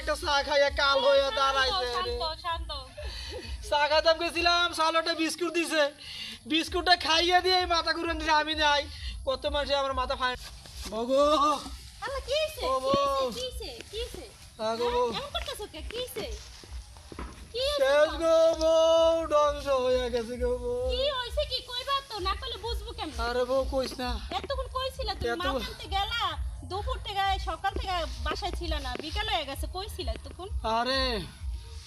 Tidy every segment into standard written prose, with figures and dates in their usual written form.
একটা চা খাইয়া কাল হয়ে দাঁড়াইছে শান্ত শান্ত। চা খাইতাম গেছিলাম, সালোটা বিস্কুট দিছে, বিস্কুটটা খাইয়ে দিয়ে মাথা ঘুরে দিছে। আমি নাই, কত মানুষ আমার মাথা ফাই বগো আল্লাহ কি হইছে? ও বউ। কি হইছে? কি হইছে? আগো বউ এমন করতেছো কে? কি হইছে? কি শেষ হইছে? গো বউ, ধ্বংস হয়ে গেছে গো বউ। কি হইছে কি কইবা তো, না কইলে বুঝবো কেমনে? আরে বউ কইস না, এতক্ষণ কইছিলা তুমি, এত- মাছ আনতে গেলা দুপুর থেকে, সকাল থেকে বাসায় ছিল না, বিকাল হয়ে গেছে, কইছিলা এতক্ষণ? আরে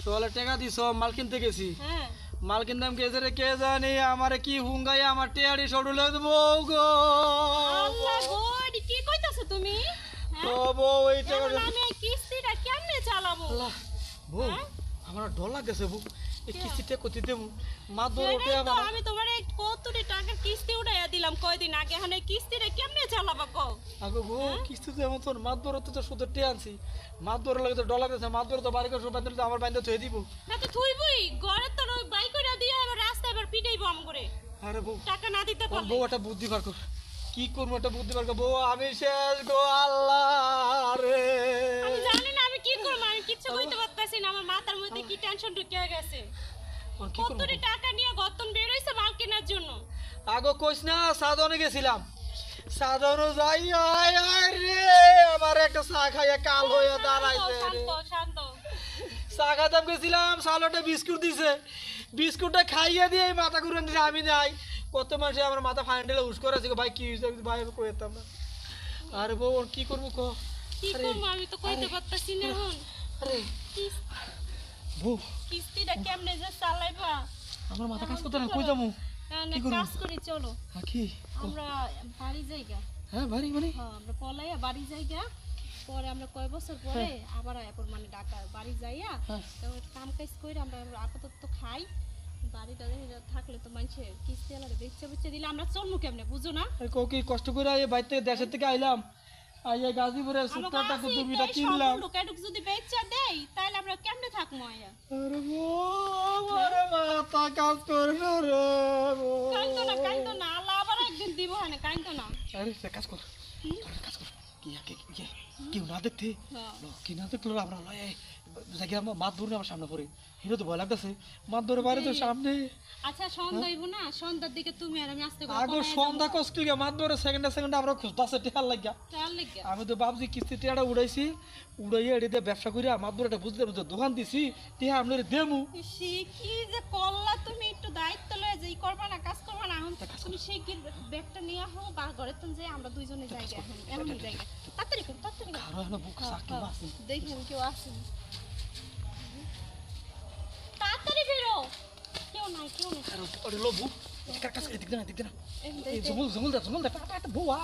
সোয়ালে টাকা দিছ, মাল কিনতে গেছি, হ্যাঁ মাল কিনতাম গেছে রে কে জানি আমারে কি হুঙ্গাই আমার টেয়ারি সরুলে দেবো গো। আল্লাহ গো, এডি কি কইতাছো তুমি? ও বউ এই টাকা এখন আমি এই কিস্তিটা কেমনে চালাবো? আল্লাহ বউ, হ্যাঁ? আমার ডর লাগতেছে বউ, এই কে? কিস্তিটা কত দেবো? মা দৌড় ওঠে সেটাই তো, আমার। আমি তোমারে কতটি টাকার কিস্তি উঠাইয়া দিলাম কয়দিন আগে, এখন এই কিস্তিটা কেমনে চালাবা কও? আগো বউ কিস্তি তো এমন তোর মাছ দৌড় তো সুদের টে আনছি, মাছ দৌড় লাগে তো ডর লাগতেছে, মাছ দৌড় তো বাড়ি করে সব বান্ধব আমার বান্ধব থয়ে দিব। না তো থুইবই, ঘরে তো ওই বাই কইরা দিয়ে এবার রাস্তায় এবার পিটাইবো আম করে, আরে বউ, টাকা না দিতে ওর পারলে। বউ একটা বুদ্ধি বার কর, কি করবো একটা বুদ্ধি বার কর বউ, আমি শেষ গো আল্লাহ রে। আমি জানি না আমি কি করব, আমি কিচ্ছু কইতে পারতাছি না, আমার মাথার মধ্যে কি টেনশন ঢুকে গেছে। এখন কি করবো? কতটি টাকা নিয়ে গতন বের হইছে মাল কেনার জন্য। আগো কইস না, সাধনে গেছিলাম, সাধনে যাই আয় আয় রে, আমার একটা চা খাইয়া কাল হয়ে দাঁড়াইছে রে। শান্ত শান্ত। চা খাইতাম গেছিলাম, সালোটা বিস্কুট দিছে, বিস্কুটটা খাইয়ে দিয়ে মাথা ঘুরে দিছে। আমি নাই, কত মানুষ আমার মাথা ফাইনালে উস করেছে ভাই, কি হয়েছে ভাই, আমি কইতাম না। আরে বউ ওর কি করবো কো? কি আরে, করব আমি তো কইতে পারতাছি না এখন। আরে কিস- বউ, কিস্তিটা কেমনে যে চালাইবা? আমার মাথা কাজ করতে না, কই যাবো? তাহলে কি করবো? কাজ করি চলো, কি? আমরা বাড়ি যাইগা। হ্যাঁ ভারী মানে হ্যাঁ আমরা পলাইয়া বাড়ি যাইগা, পরে আমরা কয় বছর পরে আবার এখন মানে ঢাকা বাড়ি যাইয়া হ্যাঁ। তো কাম কাজ করে আমরা আপাতত তো খাই, বাড়িটা থাকলে তো মানুষের কিস্তি আলাদা বেচে বেচে দিলে আমরা চলবো কেমনে, বুঝো না? কো কি কষ্ট করে এই বাইরে থেকে দেশের থেকে আইলাম, আইয়া গাজীপুরের আমাকে সুট্টাটা আসি, দুবিটা এই কিনলাম। সব লোকের যদি বেচা দেই তাহলে আমরা কেমনে থাকবো আয়া? আরে বউ, আমার মাথা কাজ করে না রে বউ। কাইতো না, আল্লাহ আবার একদিন দিব হ্যাঁ, কাইতো না। আরে এক কাজ কর, একটা কাজ কর, কেউ না দেখতে, হ্যাঁ। কি না দেখলো আমরা জায়গায় আমার মাছ ধরে আমার সামনে পড়ে, হিরো তো ভয় লাগতেছে, মাছ ধরে বাইরে তো সামনে। আচ্ছা সন্ধ্যা হইব না, সন্ধ্যার দিকে তুমি আর আমি আসতে আগো সন্ধ্যা কষ্ট মাছ ধরে সেকেন্ডে আমরা খুঁজতেছে টেহার লাগিয়া। তার লাগা আমি তো ভাবছি কিস্তি টেহাটা উড়াইছি, উড়াইয়া এটি দিয়ে ব্যবসা করিয়া মাছ ধরে বুঝতে দোকান দিছি, টেহা আপনার দেমু। সে কি যে করলা তুমি, একটু দায়িত্ব লয়ে যে করবা না, কাজ করবা না, এখন তুমি সেই কি ব্যাগটা নিয়ে আহো বা ঘরে তো যে আমরা দুইজনে যাইগা, এখন এমনই যাইগা, তাড়াতাড়ি কর তাড়াতাড়ি কর। কারো হলো বুক সাকি মাছ দেখেন কেউ আসেন, তাড়াতাড়ি বেরো, কেউ নাই কেউ নাই। ওরে লো বুক কাজ করে দিক না এই এই জঙ্গল জঙ্গল দা একটা বউ আ